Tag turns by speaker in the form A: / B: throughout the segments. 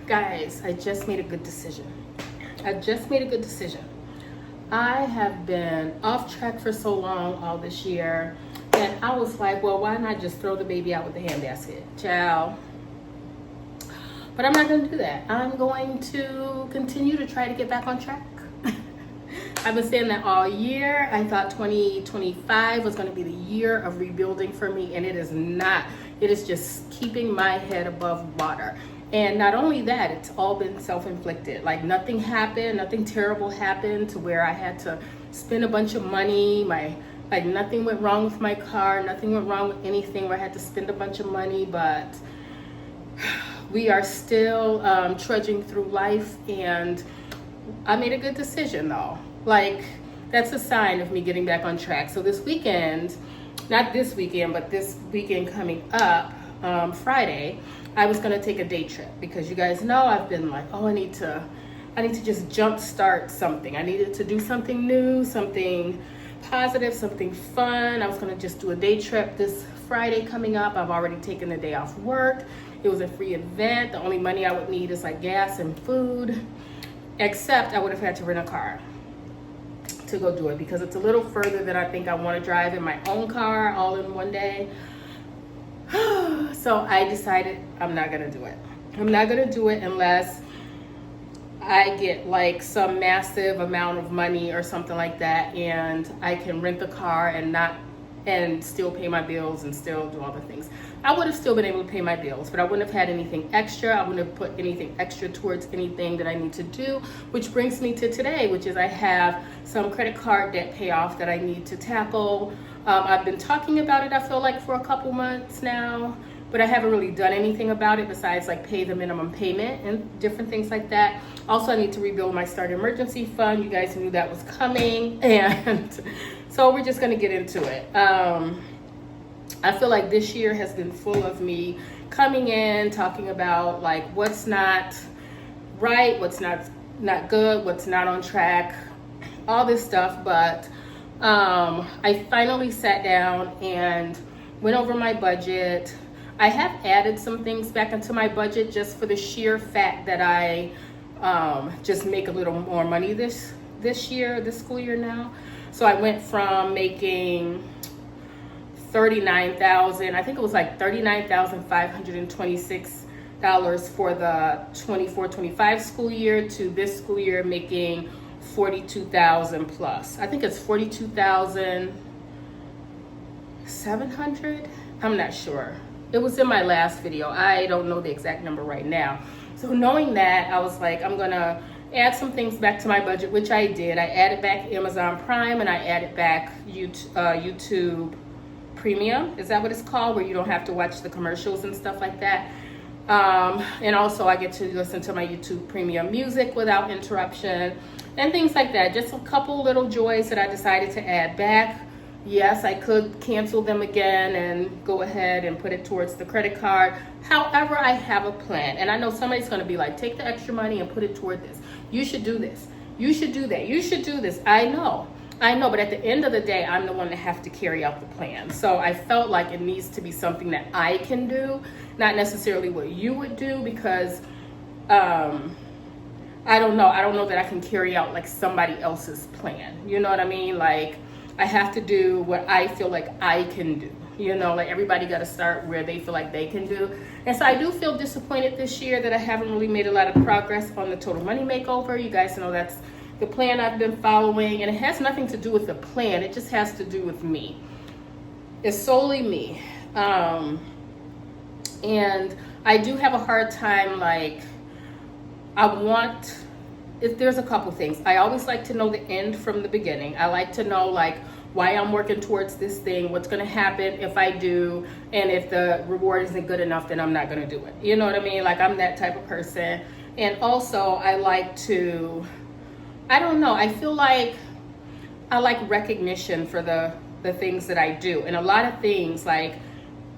A: Guys, I just made a good decision. I have been off track for so long all this year, and I was like, well, why not just throw the baby out with the handbasket? Ciao. But I'm not going to do that. I'm going to continue to try to get back on track. I've been saying that all year. I thought 2025 was going to be the year of rebuilding for me, and it is not. It is just keeping my head above water. And not only that, it's all been self-inflicted. Like nothing happened, nothing terrible happened to where I had to spend a bunch of money. Like nothing went wrong with my car, nothing went wrong with anything where I had to spend a bunch of money, but we are still trudging through life, and I made a good decision though. Like that's a sign of me getting back on track. So this weekend, not this weekend, but this weekend coming up, Friday, I was gonna take a day trip because you guys know I've been like, oh, I need to just jumpstart something. I needed to do something new, something positive, something fun. I was gonna just do a day trip this Friday coming up. I've already taken the day off work. It was a free event. The only money I would need is like gas and food, except I would have had to rent a car to go do it because it's a little further than I think I want to drive in my own car all in one day. So I decided I'm not gonna do it. I'm not gonna do it unless I get like some massive amount of money or something like that, and I can rent the car and still pay my bills and still do all the things. I would have still been able to pay my bills, but I wouldn't have had anything extra. I wouldn't have put anything extra towards anything that I need to do, which brings me to today, which is I have some credit card debt payoff that I need to tackle. I've been talking about it, I feel like, for a couple months now, but I haven't really done anything about it besides like pay the minimum payment and different things like that. Also, I need to rebuild my start emergency fund. You guys knew that was coming, and so we're just gonna get into it. I feel like this year has been full of me coming in, talking about like what's not right, what's not good, what's not on track, all this stuff. But I finally sat down and went over my budget. I have added some things back into my budget just for the sheer fact that I just make a little more money this school year now. So I went from making $39,000, I think it was like $39,526 for the 24-25 school year to this school year making $42,000 plus. I think it's $42,700. I'm not sure. It was in my last video. I don't know the exact number right now. So knowing that, I was like, I'm gonna add some things back to my budget, which I did. I added back Amazon Prime and I added back YouTube Premium. Is that what it's called? Where you don't have to watch the commercials and stuff like that. And also I get to listen to my YouTube Premium music without interruption and things like that. Just a couple little joys that I decided to add back. Yes, I could cancel them again and go ahead and put it towards the credit card. However, I have a plan. And I know somebody's going to be like, take the extra money and put it toward this. You should do this. You should do that. You should do this. I know. But at the end of the day, I'm the one that have to carry out the plan. So I felt like it needs to be something that I can do, not necessarily what you would do, because I don't know. I don't know that I can carry out like somebody else's plan. You know what I mean? Like I have to do what I feel like I can do. You know, like everybody got to start where they feel like they can do. And so I do feel disappointed this year that I haven't really made a lot of progress on the Total Money Makeover. You guys know that's the plan I've been following, and it has nothing to do with the plan. It just has to do with me. It's solely me. And I do have a hard time, like, there's a couple things. I always like to know the end from the beginning. I like to know, like, why I'm working towards this thing, what's going to happen if I do, and if the reward isn't good enough, then I'm not going to do it. You know what I mean? Like, I'm that type of person. And also, I like to, I don't know, I feel like I like recognition for the things that I do. And a lot of things like,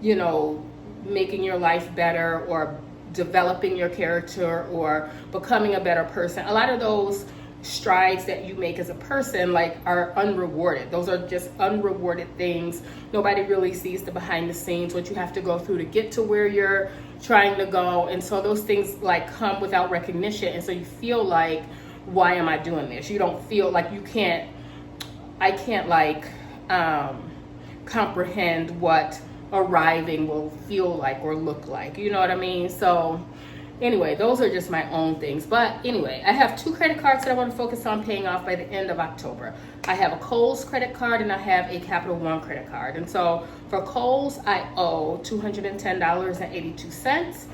A: you know, making your life better or developing your character or becoming a better person. A lot of those strides that you make as a person like are unrewarded. Those are just unrewarded things. Nobody really sees the behind the scenes, what you have to go through to get to where you're trying to go. And so those things like come without recognition. And so you feel like, why am I doing this? You don't feel like I can't like comprehend what arriving will feel like or look like. You know what I mean? So anyway, those are just my own things. But anyway, I have 2 credit cards that I want to focus on paying off by the end of October. I have a Kohl's credit card and I have a Capital One credit card. And so for Kohl's, I owe $210.82.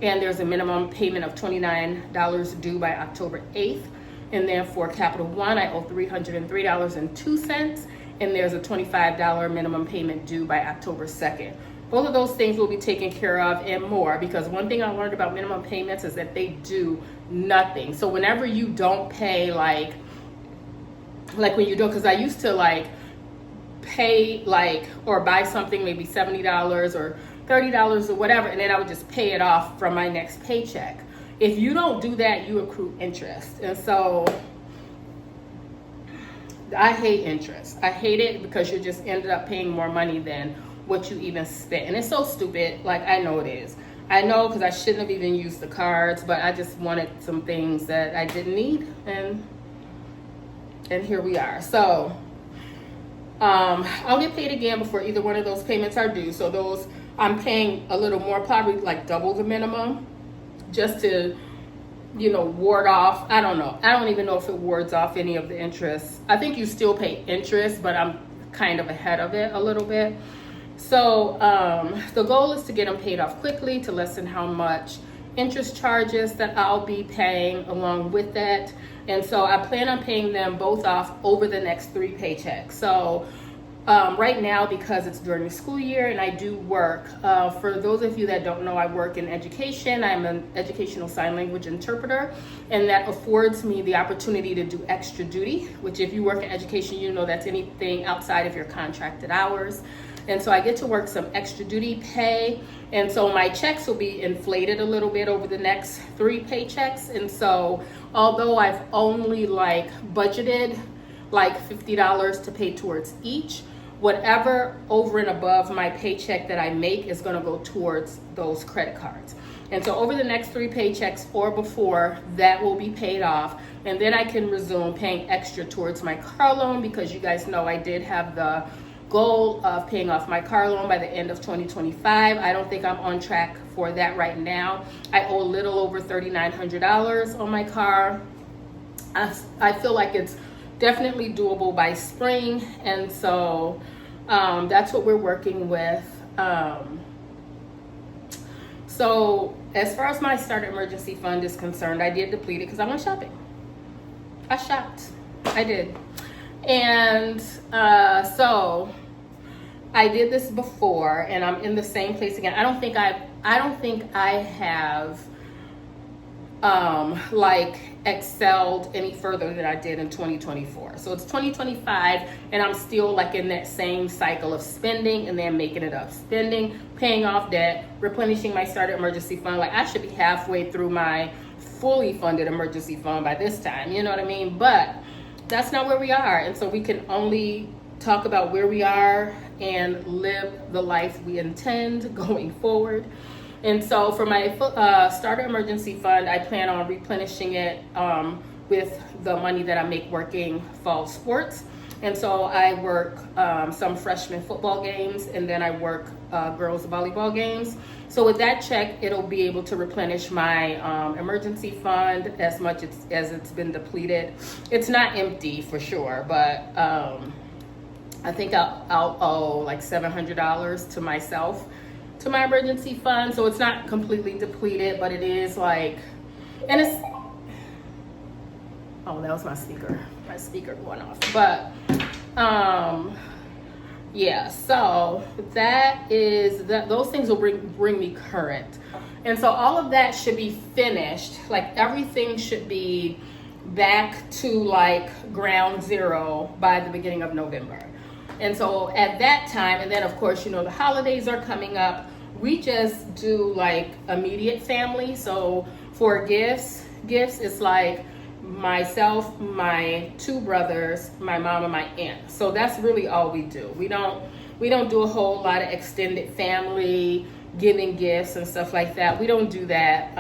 A: And there's a minimum payment of $29 due by October 8th. And then for Capital One, I owe $303.02. And there's a $25 minimum payment due by October 2nd. Both of those things will be taken care of and more, because one thing I learned about minimum payments is that they do nothing. So whenever you don't pay, like when you don't, because I used to like pay like or buy something maybe $70 or $30 or whatever, and then I would just pay it off from my next paycheck. If you don't do that, you accrue interest. And so I hate interest. I hate it because you just ended up paying more money than what you even spent. And it's so stupid. Like, I know it is. I know, because I shouldn't have even used the cards, but I just wanted some things that I didn't need, and here we are. So I'll get paid again before either one of those payments are due. So those, I'm paying a little more, probably like double the minimum, just to, you know, ward off. I don't know. I don't even know if it wards off any of the interest. I think you still pay interest, but I'm kind of ahead of it a little bit. So the goal is to get them paid off quickly, to lessen how much interest charges that I'll be paying along with that. And so I plan on paying them both off over the next 3 paychecks. So right now, because it's during the school year and I do work, for those of you that don't know, I work in education. I'm an educational sign language interpreter, and that affords me the opportunity to do extra duty, which if you work in education, you know that's anything outside of your contracted hours. And so I get to work some extra duty pay. And so my checks will be inflated a little bit over the next 3 paychecks. And so although I've only like budgeted like $50 to pay towards each, whatever over and above my paycheck that I make is going to go towards those credit cards. And so over the next 3 paychecks or before, that will be paid off. And then I can resume paying extra towards my car loan, because you guys know I did have the goal of paying off my car loan by the end of 2025. I don't think I'm on track for that right now. I owe a little over $3,900 on my car. I feel like it's definitely doable by spring, and so that's what we're working with. So as far as my starter emergency fund is concerned, I did deplete it because I went shopping. I shopped. I did. And so I did this before, and I'm in the same place again. I don't think I have like excelled any further than I did in 2024. So it's 2025, and I'm still like in that same cycle of spending and then making it up. Spending, paying off debt, replenishing my starter emergency fund. Like, I should be halfway through my fully funded emergency fund by this time. You know what I mean? But that's not where we are. And so we can only talk about where we are and live the life we intend going forward. And so for my starter emergency fund, I plan on replenishing it with the money that I make working fall sports. And so I work some freshman football games, and then I work girls volleyball games. So with that check, it'll be able to replenish my emergency fund as much as it's been depleted. It's not empty for sure, but I think I'll owe like $700 to myself, to my emergency fund. So it's not completely depleted, but it is like, and it's, oh, that was my speaker going off. But yeah, so that is those things will bring me current. And so all of that should be finished. Like, everything should be back to like ground zero by the beginning of November. And so at that time, and then of course, you know, the holidays are coming up. We just do like immediate family. So for gifts, it's like myself, my two brothers, my mom, and my aunt. So that's really all we do. We don't do a whole lot of extended family giving gifts and stuff like that. We don't do that.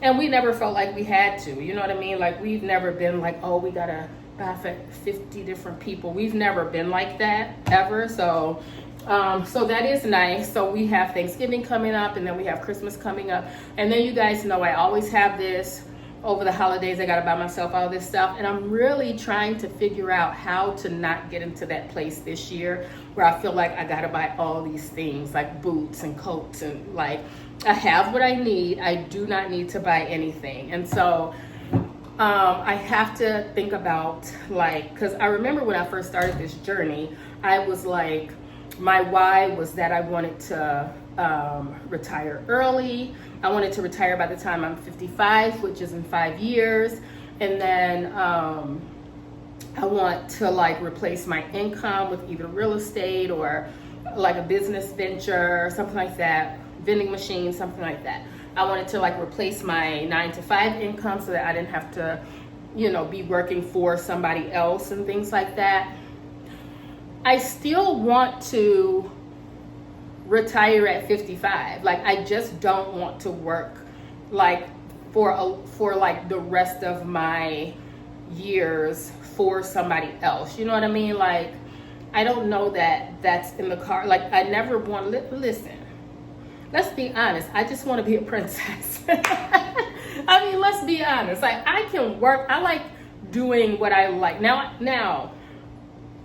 A: And we never felt like we had to. You know what I mean? Like, we've never been like, oh, we gotta buy for 50 different people. We've never been like that ever. So so that is nice. So we have Thanksgiving coming up, and then we have Christmas coming up, and then you guys know I always have this over the holidays. I gotta buy myself all this stuff, and I'm really trying to figure out how to not get into that place this year where I feel like I gotta buy all these things like boots and coats, and like, I have what I need. I do not need to buy anything. And so I have to think about, like, because I remember when I first started this journey, I was like, my why was that I wanted to retire early. I wanted to retire by the time I'm 55, which is in 5 years. And then I want to like replace my income with either real estate or like a business venture or something like that, vending machine, something like that. I wanted to like replace my 9-to-5 income so that I didn't have to, you know, be working for somebody else and things like that. I still want to retire at 55. Like, I just don't want to work like for like the rest of my years for somebody else. You know what I mean? Like, I don't know that that's in the car. Like, I never want, listen, let's be honest. I just want to be a princess. I mean, let's be honest. Like, I can work. I like doing what I like. Now,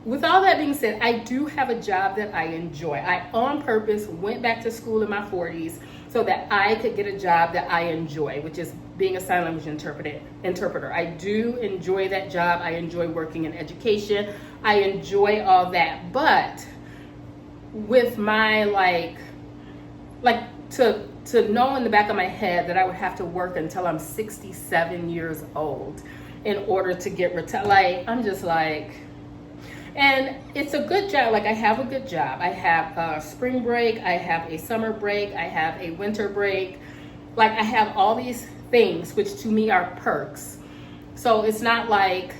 A: with all that being said, I do have a job that I enjoy. I, on purpose, went back to school in my 40s so that I could get a job that I enjoy, which is being a sign language interpreter. I do enjoy that job. I enjoy working in education. I enjoy all that. But with my like to know in the back of my head that I would have to work until I'm 67 years old in order to get retired, like, I'm just like, and it's a good job. Like, I have a good job. I have a spring break. I have a summer break. I have a winter break. Like, I have all these things, which to me are perks. So it's not like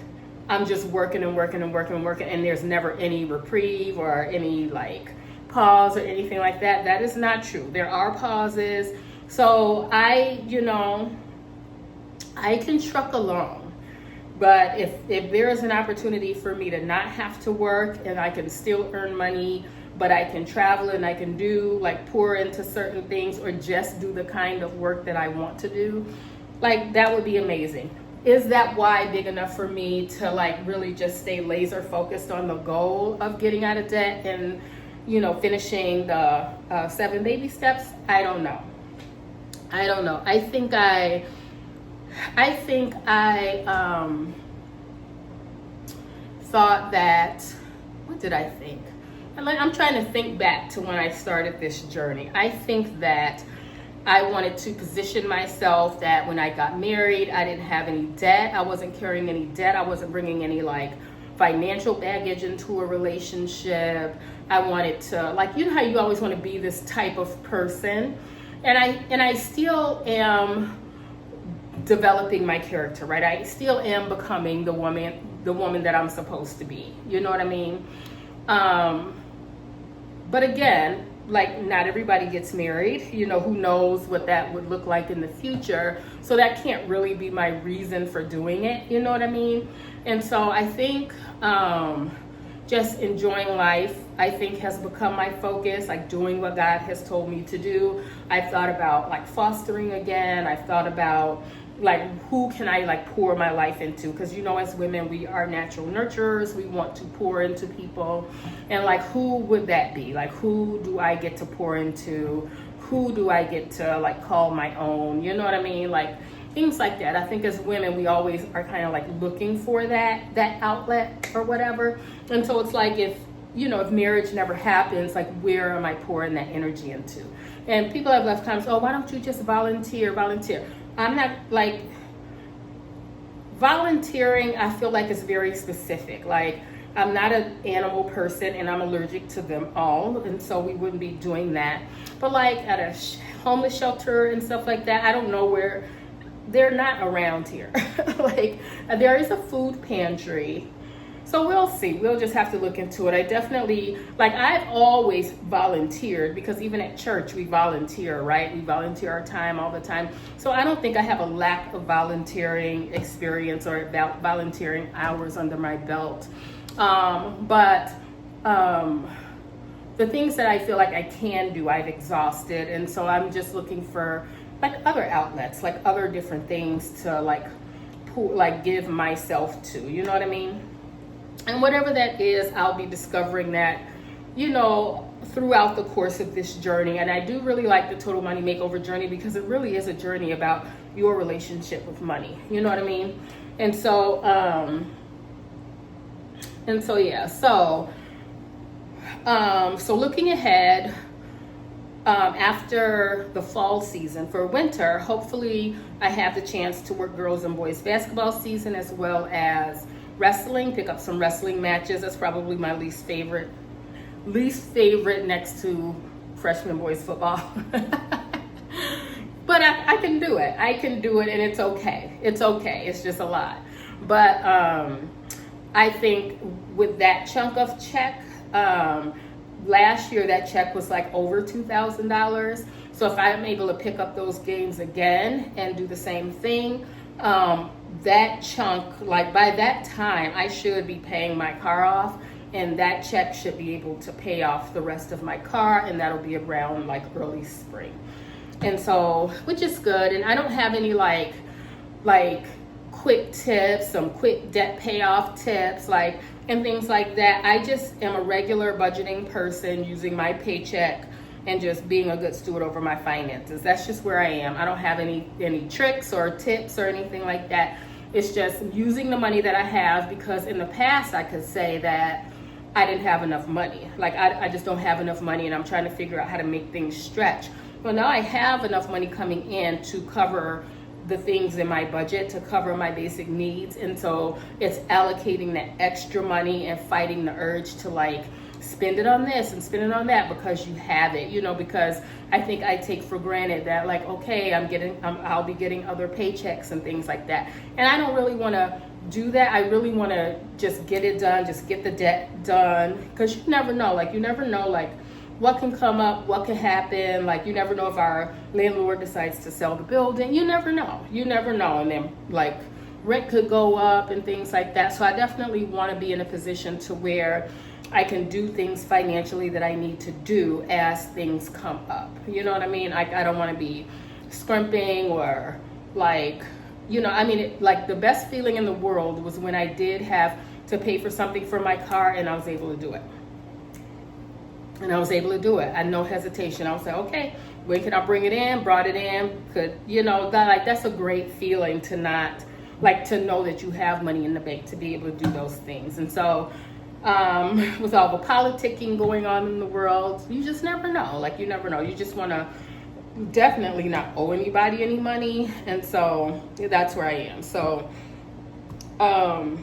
A: I'm just working and working and working and working, and there's never any reprieve or any like pause or anything like that. That is not true. There are pauses. So I can truck along. But if there is an opportunity for me to not have to work and I can still earn money, but I can travel and I can do like pour into certain things or just do the kind of work that I want to do, like, that would be amazing. Is that why big enough for me to like really just stay laser focused on the goal of getting out of debt and, you know, finishing the 7 baby steps? I don't know. I think I thought that, what did I think? I'm trying to think back to when I started this journey. I think that I wanted to position myself that when I got married, I didn't have any debt. I wasn't carrying any debt. I wasn't bringing any like financial baggage into a relationship. I wanted to, like, you know how you always want to be this type of person, and I still am developing my character, right? I still am becoming the woman that I'm supposed to be. You know what I mean? But again, like, not everybody gets married. You know, who knows what that would look like in the future. So that can't really be my reason for doing it. You know what I mean? And so I think just enjoying life, I think, has become my focus, like doing what God has told me to do. I've thought about like fostering again. I've thought about like, who can I like pour my life into? Because, you know, as women, we are natural nurturers. We want to pour into people. And like, who would that be? Like, who do I get to pour into? Who do I get to like call my own? You know what I mean? Like, things like that. I think as women, we always are kind of like looking for that outlet or whatever. And so it's like, if marriage never happens, like, where am I pouring that energy into? And people have left comments, oh, why don't you just volunteer? I'm not, like, volunteering, I feel like, is very specific. Like, I'm not an animal person and I'm allergic to them all, and so we wouldn't be doing that. But like at a homeless shelter and stuff like that, I don't know where they're not around here. Like, there is a food pantry. So we'll see. We'll just have to look into it. I definitely, like, I've always volunteered, because even at church we volunteer, right? We volunteer our time all the time. So I don't think I have a lack of volunteering experience or volunteering hours under my belt. But the things that I feel like I can do, I've exhausted. And so I'm just looking for like other outlets, like other different things to like give myself to, you know what I mean? And whatever that is, I'll be discovering that, you know, throughout the course of this journey. And I do really like the Total Money Makeover journey, because it really is a journey about your relationship with money. You know what I mean? And so, yeah. So looking ahead, after the fall season, for winter, hopefully I have the chance to work girls and boys basketball season, as well as wrestling, pick up some wrestling matches. That's probably my least favorite next to freshman boys football. But I can do it. I can do it, and it's okay. It's okay. It's just a lot. But I think with that chunk of check, last year that check was like over $2,000. So if I'm able to pick up those games again and do the same thing, that chunk, like by that time, I should be paying my car off, and that check should be able to pay off the rest of my car, and that'll be around like early spring. And so, which is good. And I don't have any like quick tips, some quick debt payoff tips, and things like that. I just am a regular budgeting person, using my paycheck and just being a good steward over my finances. That's just where I am. I don't have any tricks or tips or anything like that. It's just using the money that I have, because in the past I could say that I didn't have enough money. Like I just don't have enough money, and I'm trying to figure out how to make things stretch. Well, now I have enough money coming in to cover the things in my budget, to cover my basic needs. And so it's allocating that extra money and fighting the urge to like spend it on this and spend it on that, because you have it, you know, because I think I take for granted that like, okay, I'll be getting other paychecks and things like that. And I don't really want to do that. I really want to just get it done, just get the debt done, because you never know, what can come up, what can happen. Like, you never know if our landlord decides to sell the building. You never know. And then like rent could go up and things like that. So I definitely want to be in a position to where I can do things financially that I need to do as things come up. You know what I mean? I don't want to be scrimping or like, you know, I mean, the best feeling in the world was when I did have to pay for something for my car and I was able to do it. I had no hesitation. I was like, okay, when can I bring it in? Brought it in. That's a great feeling to not, to know that you have money in the bank to be able to do those things. And so, with all the politicking going on in the world, you just never know. You never know. You just want to definitely not owe anybody any money. And so that's where I am. So I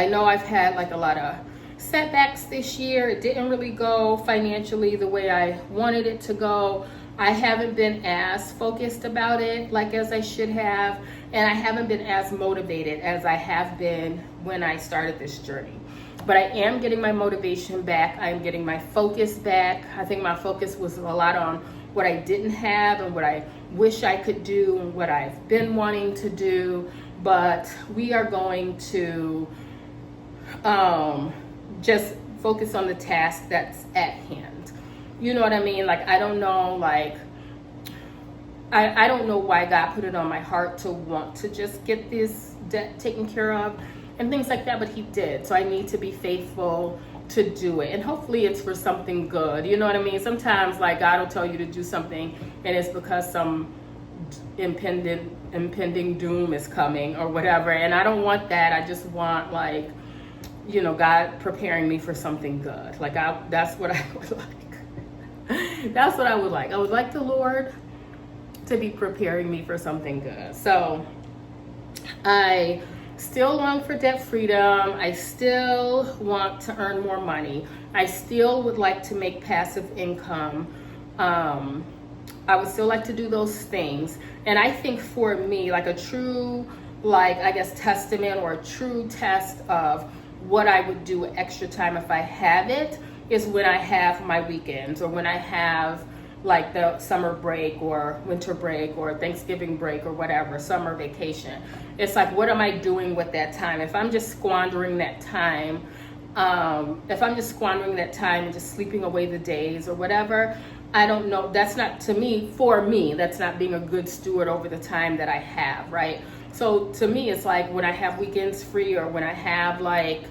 A: know I've had a lot of setbacks this year. It didn't really go financially the way I wanted it to go. I haven't been as focused about it as I should have, and I haven't been as motivated as I have been when I started this journey. But I am getting my motivation back. I'm getting my focus back. I think my focus was a lot on what I didn't have and what I wish I could do and what I've been wanting to do. But we are going to just focus on the task that's at hand. You know what I mean? I don't know, I don't know why God put it on my heart to want to just get this debt taken care of and things like that, but he did. So I need to be faithful to do it. And hopefully it's for something good. You know what I mean? Sometimes God will tell you to do something and it's because some impending doom is coming or whatever. And I don't want that. I just want God preparing me for something good. That's what I would like. That's what I would like. I would like the Lord to be preparing me for something good. So I still long for debt freedom. I still want to earn more money. I still would like to make passive income. I would still like to do those things. And I think for me, like a true, like, I guess, testament or a true test of what I would do extra time if I have it is when I have my weekends, or when I have like the summer break or winter break or Thanksgiving break or whatever, summer vacation. It's like, what am I doing with that time? If I'm just squandering that time, and just sleeping away the days or whatever, I don't know. That's not, to me, for me, that's not being a good steward over the time that I have, right? So to me, it's like when I have weekends free, or when I have like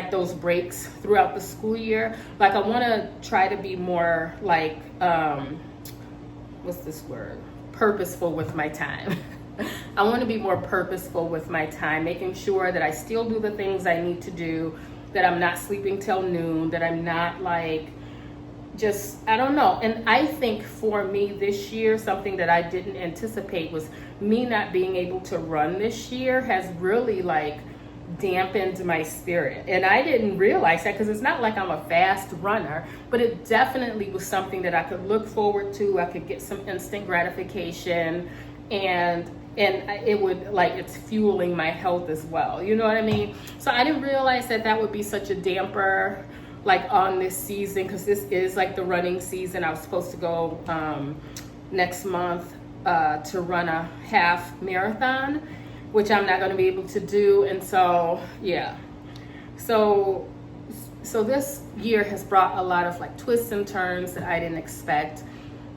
A: those breaks throughout the school year, like I want to try to be more like, what's this word? Purposeful with my time. I want to be more purposeful with my time, making sure that I still do the things I need to do, that I'm not sleeping till noon, that I'm not like, just, I don't know. And I think for me this year, something that I didn't anticipate was me not being able to run this year has really like dampened my spirit. And I didn't realize that, because it's not like I'm a fast runner, but it definitely was something that I could look forward to. I could get some instant gratification, and it would, like, it's fueling my health as well. You know what I mean? So I didn't realize that that would be such a damper, like, on this season, because this is like the running season. I was supposed to go next month to run a half marathon, which I'm not going to be able to do. And so, yeah. So this year has brought a lot of like twists and turns that I didn't expect.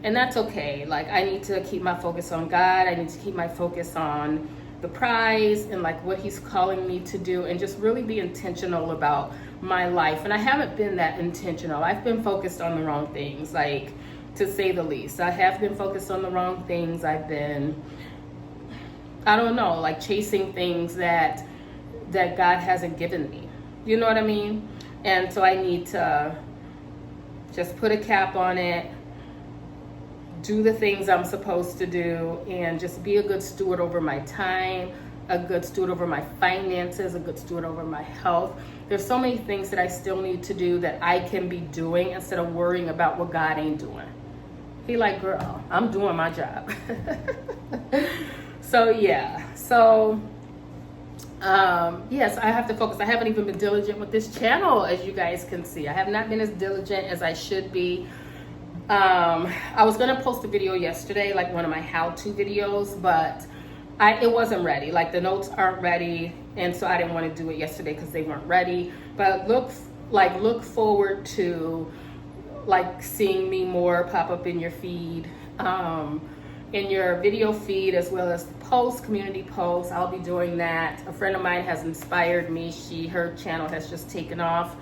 A: And that's okay. Like, I need to keep my focus on God. I need to keep my focus on the prize and like what he's calling me to do, and just really be intentional about my life. And I haven't been that intentional. I've been focused on the wrong things, like, to say the least. I have been focused on the wrong things. I've been, I don't know, like chasing things that God hasn't given me. You know what I mean? And so I need to just put a cap on it, do the things I'm supposed to do, and just be a good steward over my time, a good steward over my finances, a good steward over my health. There's so many things that I still need to do that I can be doing instead of worrying about what God ain't doing. He like, girl, I'm doing my job. So yeah, yes, I have to focus. I haven't even been diligent with this channel, as you guys can see. I have not been as diligent as I should be. I was gonna post a video yesterday, like one of my how-to videos, but it wasn't ready. Like, the notes aren't ready, and so I didn't want to do it yesterday because they weren't ready. But look forward to like seeing me more pop up in your feed, in your video feed, as well as the community posts. I'll be doing that. A friend of mine has inspired me. Her channel has just taken off,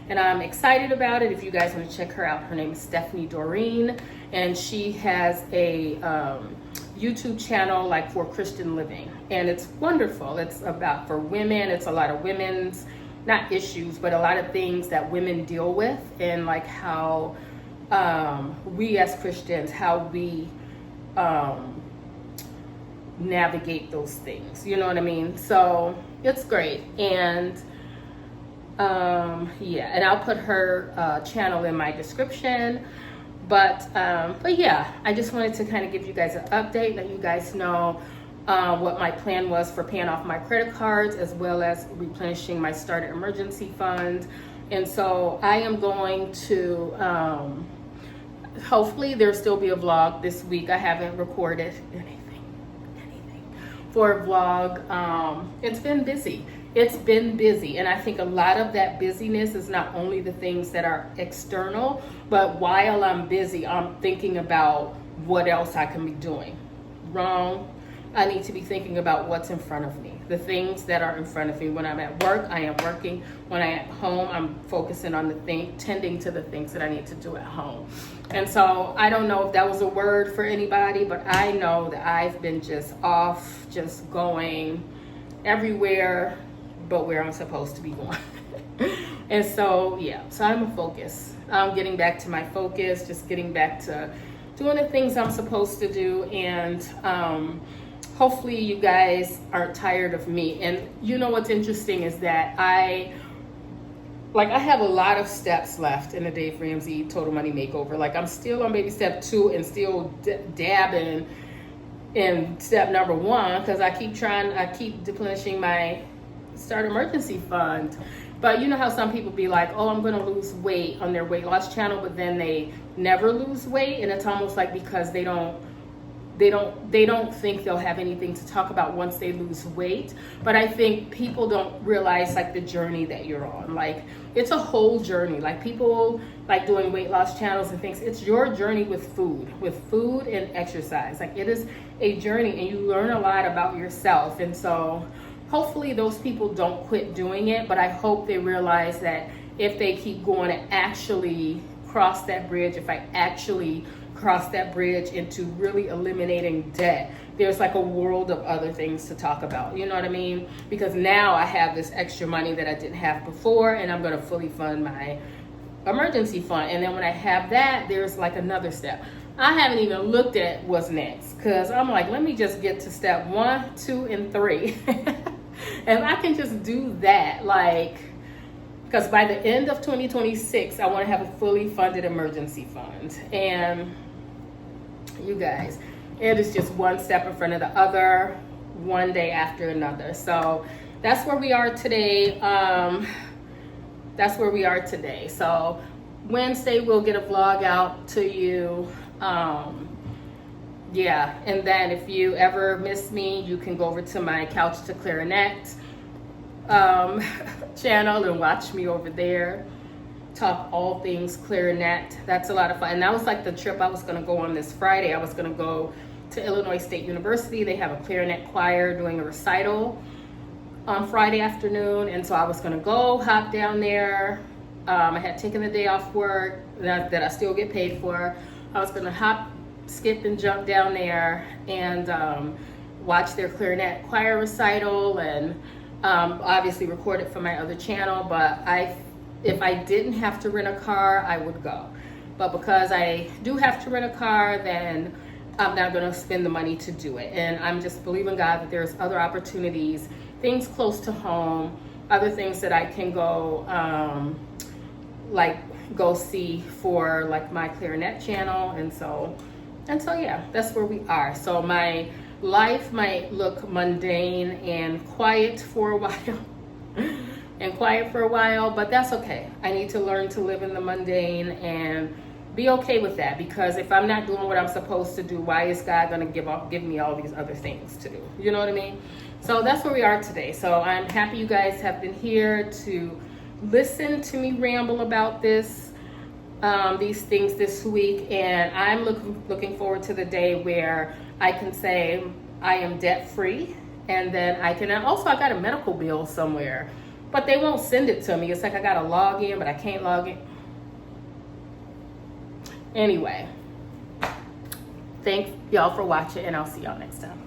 A: and I'm excited about it. If you guys want to check her out, her name is Stephanie Doreen, and she has a YouTube channel like for Christian living, and it's wonderful. It's about for women. It's a lot of women's, not issues, but a lot of things that women deal with, and like how we as Christians, how we navigate those things. You know what I mean? So it's great. And yeah, and I'll put her channel in my description. But yeah, I just wanted to kind of give you guys an update, let you guys know what my plan was for paying off my credit cards, as well as replenishing my starter emergency fund. And so I am going to, hopefully there'll still be a vlog this week. I haven't recorded anything for a vlog. It's been busy. It's been busy, and I think a lot of that busyness is not only the things that are external, but while I'm busy, I'm thinking about what else I can be doing. Wrong. I need to be thinking about what's in front of me, the things that are in front of me. When I'm at work, I am working. When I'm at home, I'm focusing on tending to the things that I need to do at home. And so I don't know if that was a word for anybody, but I know that I've been just off, just going everywhere but where I'm supposed to be going. And so, yeah, so I'm a focus. I'm getting back to my focus, just getting back to doing the things I'm supposed to do. And hopefully you guys aren't tired of me. And you know what's interesting is that like I have a lot of steps left in the Dave Ramsey Total Money Makeover. Like I'm still on baby step 2 and still dabbing in step number 1 because I keep replenishing my start emergency fund. But you know how some people be like, oh, I'm going to lose weight on their weight loss channel, but then they never lose weight, and it's almost like because they don't think they'll have anything to talk about once they lose weight. But I think people don't realize like the journey that you're on. Like it's a whole journey. Like people like doing weight loss channels and things, it's your journey with food and exercise. Like it is a journey, and you learn a lot about yourself. And so hopefully those people don't quit doing it, but I hope they realize that if they keep going to actually cross that bridge, if I actually cross that bridge into really eliminating debt, there's like a world of other things to talk about. You know what I mean? Because now I have this extra money that I didn't have before, and I'm going to fully fund my emergency fund. And then when I have that, there's like another step. I haven't even looked at what's next because I'm like, let me just get to step 1, 2, and 3. And I can just do that, like, because by the end of 2026, I want to have a fully funded emergency fund. And you guys, it is just one step in front of the other, one day after another. So that's where we are today. So Wednesday, we'll get a vlog out to you. Yeah, and then if you ever miss me, you can go over to my Couch to Clarinet channel and watch me over there talk all things clarinet. That's a lot of fun. And that was like the trip I was going to go on this Friday. I was going to go to Illinois State University. They have a clarinet choir doing a recital on Friday afternoon, and so I was going to go hop down there. I had taken the day off work that I still get paid for. I was going to hop, skip, and jump down there and watch their clarinet choir recital, and obviously record it for my other channel. But if I didn't have to rent a car, I would go. But because I do have to rent a car, then I'm not going to spend the money to do it. And I'm just believing God that there's other opportunities, things close to home, other things that I can go go see for like my clarinet channel. And so yeah, that's where we are. So my life might look mundane and quiet for a while, but that's okay. I need to learn to live in the mundane and be okay with that, because if I'm not doing what I'm supposed to do, why is God going to give me all these other things to do? You know what I mean? So that's where we are today. So I'm happy you guys have been here to listen to me ramble about these things this week, and I'm looking forward to the day where I can say I am debt free, and then I got a medical bill somewhere, but they won't send it to me. It's like I gotta log in, but I can't log in. Anyway, thanks y'all for watching, and I'll see y'all next time.